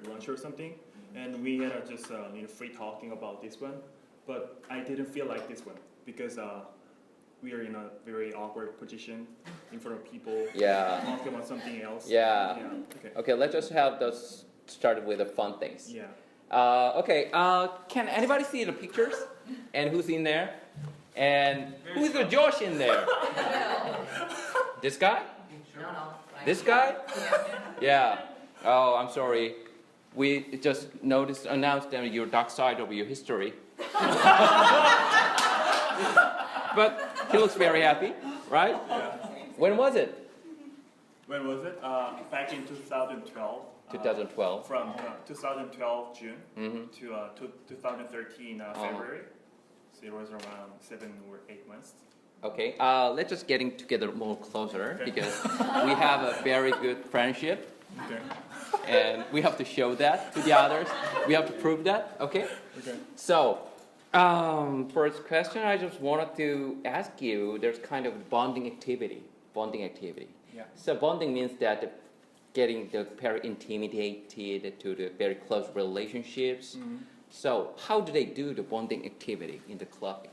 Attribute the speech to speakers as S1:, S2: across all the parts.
S1: lunch or something, and we had just free talking about this one, but I didn't feel like this one because we are in a very awkward position in front of people.
S2: Yeah.
S1: Talking about something else.
S2: Yeah.
S1: Okay.
S2: Okay. Let's just have those started with the fun things.
S1: Yeah.
S2: Okay. Can anybody see the pictures? And who's in there? And who's the Josh in there? This guy?
S3: No.
S2: This guy? Yeah. Oh, I'm sorry. We just announced that your dark side of your history. But he looks very happy, right?
S1: Yeah.
S2: When was it?
S1: When was it? Back in 2012.
S2: 2012.
S1: From 2012 June to 2013 February. So it was around 7 or 8 months.
S2: Okay, let's just getting together more closer because we have a very good friendship.
S1: Okay.
S2: And we have to show that to the others. We have to prove that, okay?
S1: Okay.
S2: So, first question I just wanted to ask you, there's kind of bonding activity.
S1: Yeah.
S2: So bonding means that getting the very intimidated to the very close relationships. So how do they do the bonding activity in the club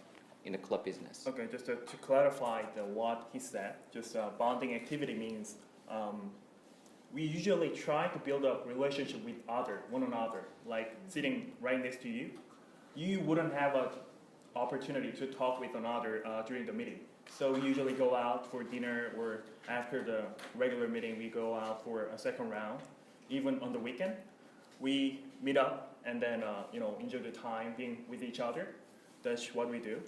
S2: business?
S1: Okay, just to clarify what he said, just bonding activity means we usually try to build a relationship with one another, like sitting right next to you. You wouldn't have an opportunity to talk with another during the meeting. So we usually go out for dinner, or after the regular meeting, we go out for a second round. Even on the weekend, we meet up and then enjoy the time being with each other. That's what we do.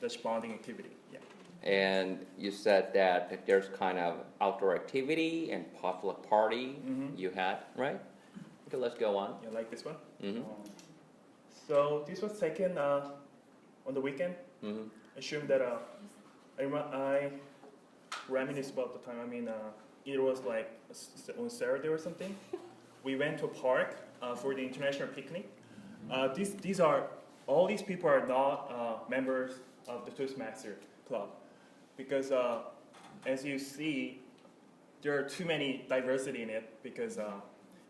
S1: That's bonding activity. Yeah.
S2: And you said that there's kind of outdoor activity and potluck party you had, right? Okay, let's go on.
S1: You like this one? So this was taken on the weekend. Assume that I reminisce about the time. I mean, it was like on Saturday or something. We went to a park for the international picnic. All these people are not members of the Toastmaster Club because, as you see, there are too many diversity in it because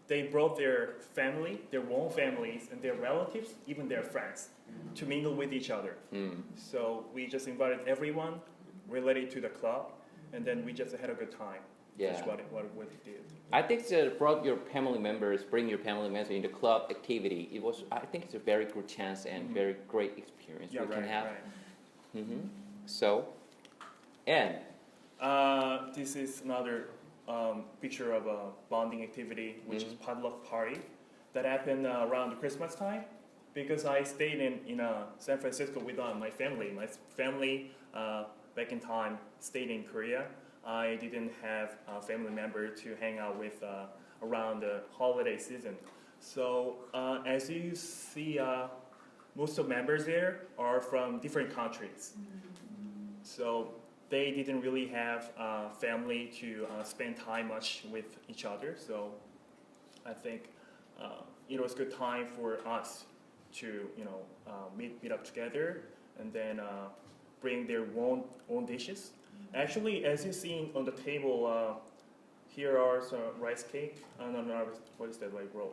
S1: they brought their family, their own families, and their relatives, even their friends, to mingle with each other. So we just invited everyone related to the club, and then we just had a good time.
S2: Yeah.
S1: That's what it did.
S2: I think that bring your family members in the club activity. I think it's a very good chance and very great experience we can have.
S1: Right.
S2: So, and
S1: this is another picture of a bonding activity, which is potluck party that happened around Christmas time. Because I stayed in San Francisco with my family. My family back in time stayed in Korea. I didn't have a family member to hang out with around the holiday season. So as you see, most of the members there are from different countries. So they didn't really have family to spend time much with each other. So I think it was a good time for us to meet up together and then bring their own dishes. Actually, as you see on the table, here are some rice cake. No, what is that? Rice roll.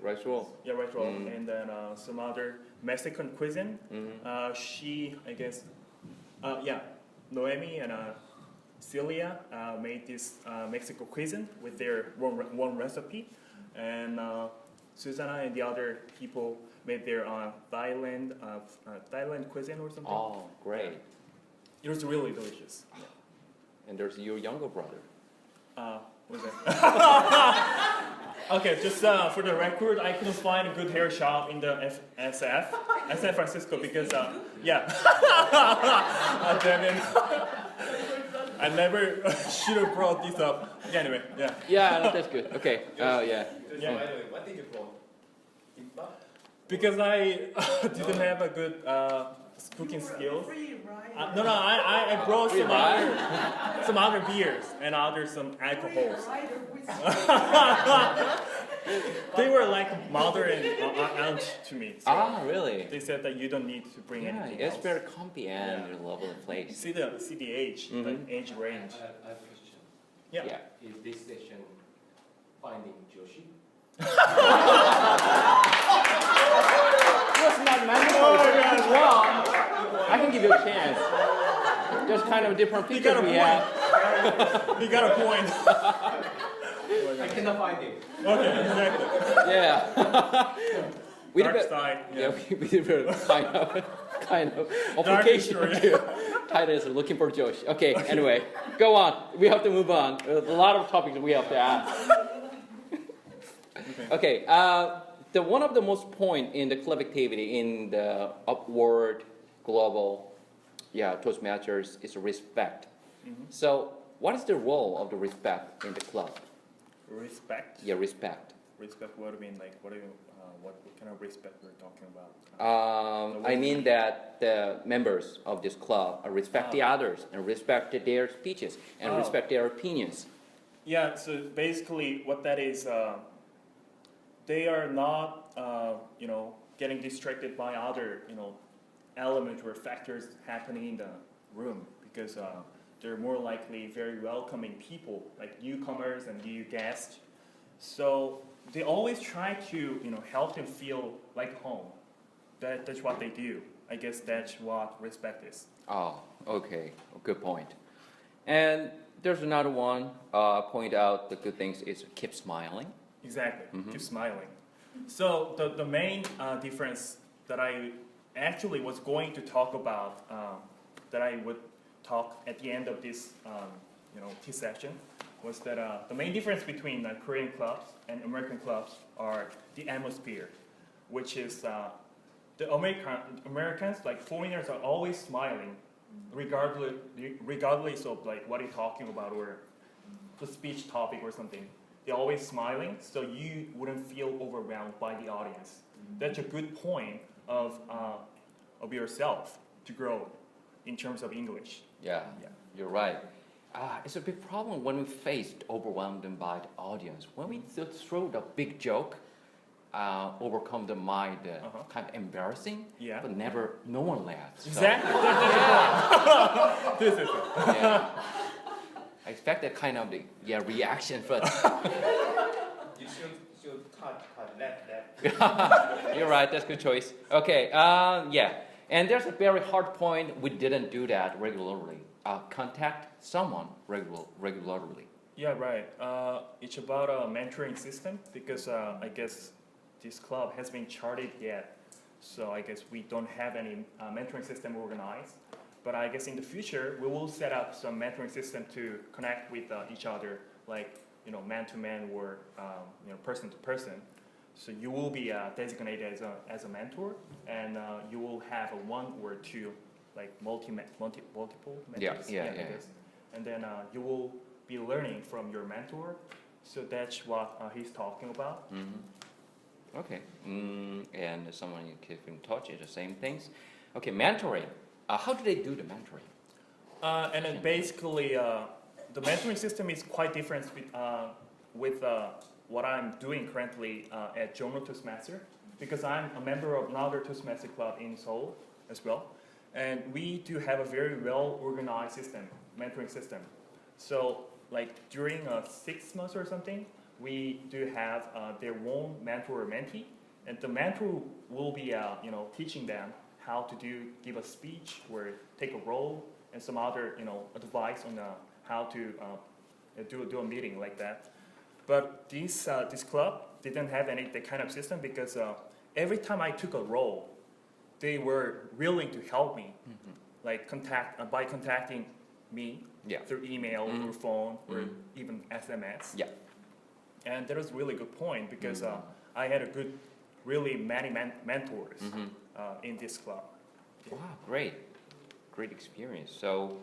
S2: Rice roll.
S1: Yeah, rice roll, and then some other Mexican cuisine. Noemi and Celia made this Mexican cuisine with their one recipe, and Susanna and the other people made their Thailand cuisine or something.
S2: Oh, great!
S1: It was really delicious. Yeah.
S2: And there's your younger brother.
S1: What is that? Okay, just for the record, I couldn't find a good hair shop in the San Francisco because I never should have brought this up. Anyway, yeah.
S2: Yeah, that's good. Okay.
S4: By the way, what did you brought? Kimbap?
S1: Because I didn't have a good cooking skills. I brought some other beers and some alcohols. They were like mother and aunt to me. So
S2: really?
S1: They said that you don't need to bring anything
S2: it's
S1: else.
S2: very comfy and a lovely place.
S1: See the age, the age range.
S4: I have a question.
S1: Yeah.
S4: Is this session finding Joshi?
S2: What's not mandatory? Well, I can give you a chance. There's kind of different
S1: You got
S2: features
S1: a
S2: we have.
S1: point. You got a point.
S4: I cannot find it.
S1: Okay, exactly.
S2: Yeah. we
S1: Dark
S2: did
S1: side.
S2: yeah, we did a kind of
S1: Dark
S2: application
S1: story.
S2: to title is looking for Josh. Okay, anyway, go on. We have to move on. There's a lot of topics we have to ask. Okay, the one of the most point in the club activity in the upward global, Toastmasters is respect. So, what is the role of the respect in the club?
S1: Respect.
S2: Yeah, respect.
S1: Respect. What do you mean? Like, what kind of respect we're talking about?
S2: I mean that the members of this club respect the others and respect their speeches and respect their opinions.
S1: Yeah. So basically, what that is, they are not, getting distracted by other, elements or factors happening in the room because they're more likely very welcoming people, like newcomers and new guests. So they always try to, help them feel like home. That's what they do. I guess that's what respect is.
S2: Oh, okay, good point. And there's another one. Point out the good things is keep smiling.
S1: Exactly. Keep smiling. So the main difference that I actually was going to talk about, that I would talk at the end of this, TipSession, was that the main difference between Korean clubs and American clubs are the atmosphere, which is the Americans, like foreigners, are always smiling, regardless of like what you're talking about or the speech topic or something. They're always smiling, so you wouldn't feel overwhelmed by the audience. That's a good point of yourself to grow in terms of English.
S2: Yeah, you're right. It's a big problem when we faced overwhelmed by the audience. When we throw the big joke, overcome the mind, kind of embarrassing,
S1: Yeah.
S2: but no one laughs. So,
S1: Exactly. That's the point. This is it.
S2: yeah. I expect that kind of reaction, but
S4: You should cut that.
S2: you're right. That's a good choice. Okay. And there's a very hard point. We didn't do that regularly. Contact someone regularly.
S1: Yeah, right. It's about a mentoring system because I guess this club has been charted yet. So I guess we don't have any mentoring system organized. But I guess in the future, we will set up some mentoring system to connect with each other, like, man to man or, person to person. So you will be designated as a mentor, and you will have a one or two, like multiple mentors.
S2: Yeah.
S1: I guess. And then you will be learning from your mentor. So that's what he's talking about.
S2: Mm-hmm. Okay. And someone you keep in touch is the same things. Okay, mentoring. How do they do the mentoring?
S1: And then basically, the mentoring system is quite different with what I'm doing currently at Jong Toastmaster, because I'm a member of another Toastmaster club in Seoul as well. And we do have a very well-organized system, mentoring system. So like during 6 months or something, we do have their own mentor or mentee, and the mentor will be teaching them how to give a speech or take a role and some other advice on how to do a meeting like that. But this club didn't have that kind of system because every time I took a role, they were willing to help me, like by contacting me through email or phone or even SMS.
S2: Yeah.
S1: And that was a really good point because I had really many mentors in this club.
S2: Wow, great experience. So,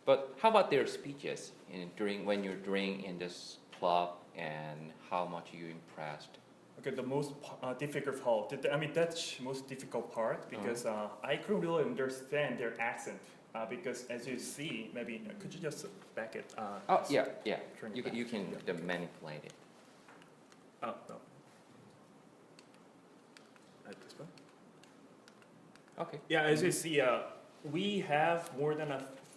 S2: but how about their speeches when you're doing in this club, and how much you impressed?
S1: Okay, the most difficult part. That's the most difficult part because I couldn't really understand their accent. Because as you see, maybe could you just back it?
S2: Yeah.
S1: Turn
S2: You
S1: it
S2: can
S1: back.
S2: manipulate it.
S1: Oh no. This one.
S2: Okay.
S1: Yeah, as you see, we have more than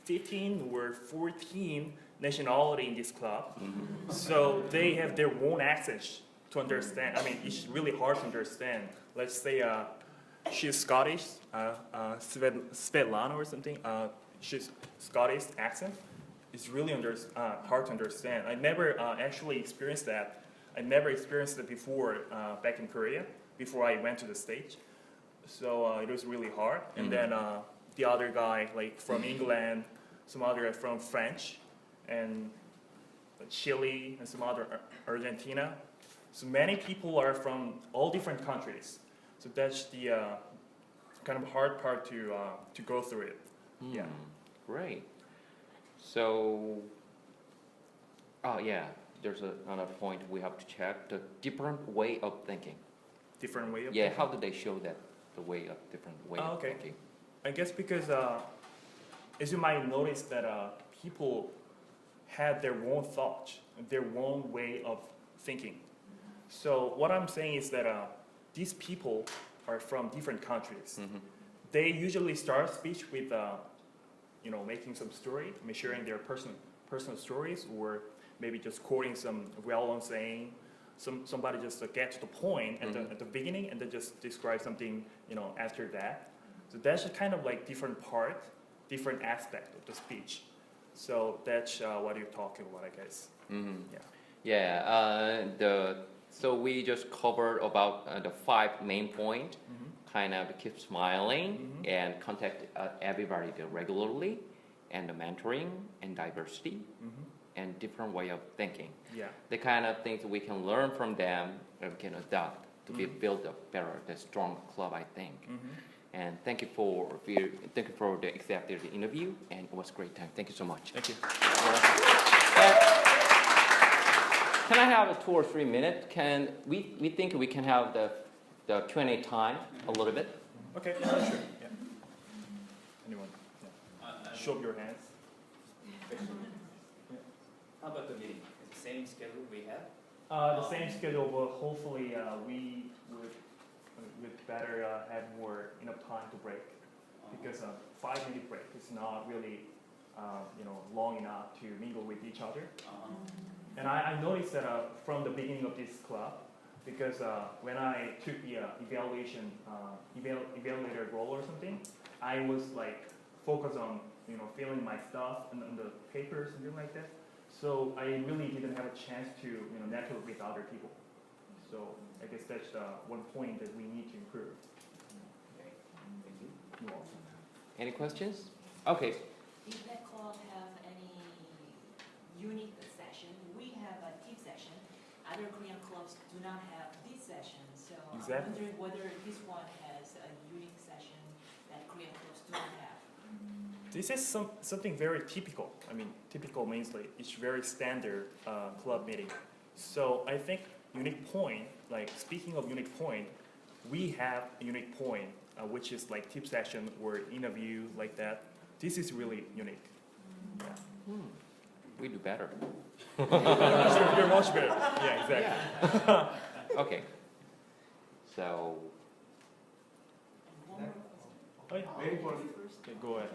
S1: 15 or 14 nationality in this club. So they have their own accents to understand. I mean, it's really hard to understand. Let's say she's Scottish, Svetlana or something. She's Scottish accent. It's really hard to understand. I never actually experienced that. I never experienced it before back in Korea, before I went to the stage. So it was really hard. And then the other guy, like from England, some other from French, and Chile, and some other Argentina. So many people are from all different countries. So that's the kind of hard part to go through it. Yeah.
S2: Great. So, oh yeah, there's another point we have to check, the different way of thinking.
S1: Different way of
S2: Yeah,
S1: thinking?
S2: how do they show that, the way of different way of
S1: Okay.
S2: thinking?
S1: I guess because, as you might notice that people have their own thoughts, their own way of thinking. So what I'm saying is that these people are from different countries. They usually start speech with making some story, sharing their personal stories, or maybe just quoting some well-known saying. Somebody just get to the point at the beginning, and then just describe something after that. So that's just kind of like different part, different aspect of the speech. So that's what you're talking about, I guess.
S2: Yeah. So we just covered about the 5 main points. Kind of keep smiling and contact everybody regularly, and the mentoring and diversity and different way of thinking.
S1: Yeah.
S2: The kind of things we can learn from them and we can adopt to build a better, the strong club, I think. And thank you for the accepting the interview, and it was a great time. Thank you so much.
S1: Thank you.
S2: Can I have 2 or 3 minutes? We think we can have the Q&A time a little bit?
S1: Okay, sure. Yeah. Anyone? Yeah. Show your hands.
S4: How about the meeting? Is the same schedule we have?
S1: The same schedule, but hopefully we would better have enough time to break, because a 5-minute break is not really long enough to mingle with each other. And I noticed that from the beginning of this club, because when I took the evaluator role or something, I was like focused on filling my stuff and on the papers and something like that. So I really didn't have a chance to network with other people. So I guess that's one point that we need to improve.
S4: Okay. Thank you.
S1: You're welcome.
S2: Any questions? Okay.
S3: Did that club have any unique session? We have a TipSession. Other Korean clubs do not have this session. So
S1: Exactly.
S3: I'm wondering whether this one has a unique session that Korean clubs do not have.
S1: This is something very typical. I mean, typical means like it's very standard club meeting. So I think unique point, like speaking of unique point, we have a unique point, which is like TipSession or interview like that. This is really unique. Yeah.
S2: We do better.
S1: You're much better. Yeah, exactly.
S2: Okay. So,
S3: And one more question.
S1: Oh, yeah.
S4: Very good.
S1: Okay, go ahead.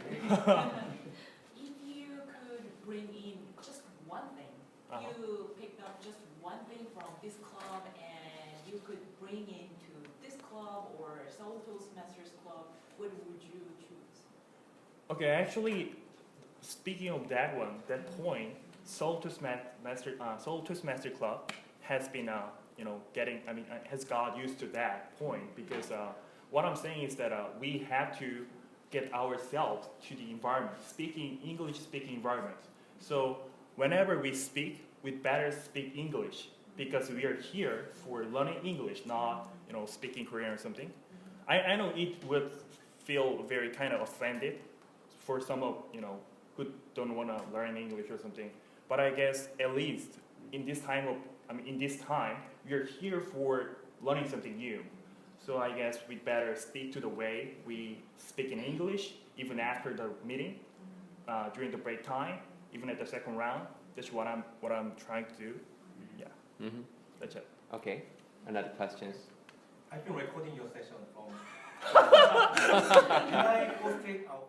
S3: If you could bring in just one thing, you picked up just one thing from this club and you could bring into this club or Seoul Toastmasters club, what would you choose?
S1: Okay, actually, speaking of that point, Seoul Toastmaster Club has been, has got used to that point, because what I'm saying is that we have to get ourselves to the environment, English-speaking environment. So whenever we speak, we better speak English, because we are here for learning English, not speaking Korean or something. I know it would feel very kind of offended for some of who don't want to learn English or something. But I guess at least in this time we are here for learning something new. So I guess we better stick to the way we speak in English, even after the meeting, during the break time, even at the second round. That's what I'm trying to do. Yeah. That's it.
S2: okay. Another questions?
S4: I've been recording your session from. Can I post it our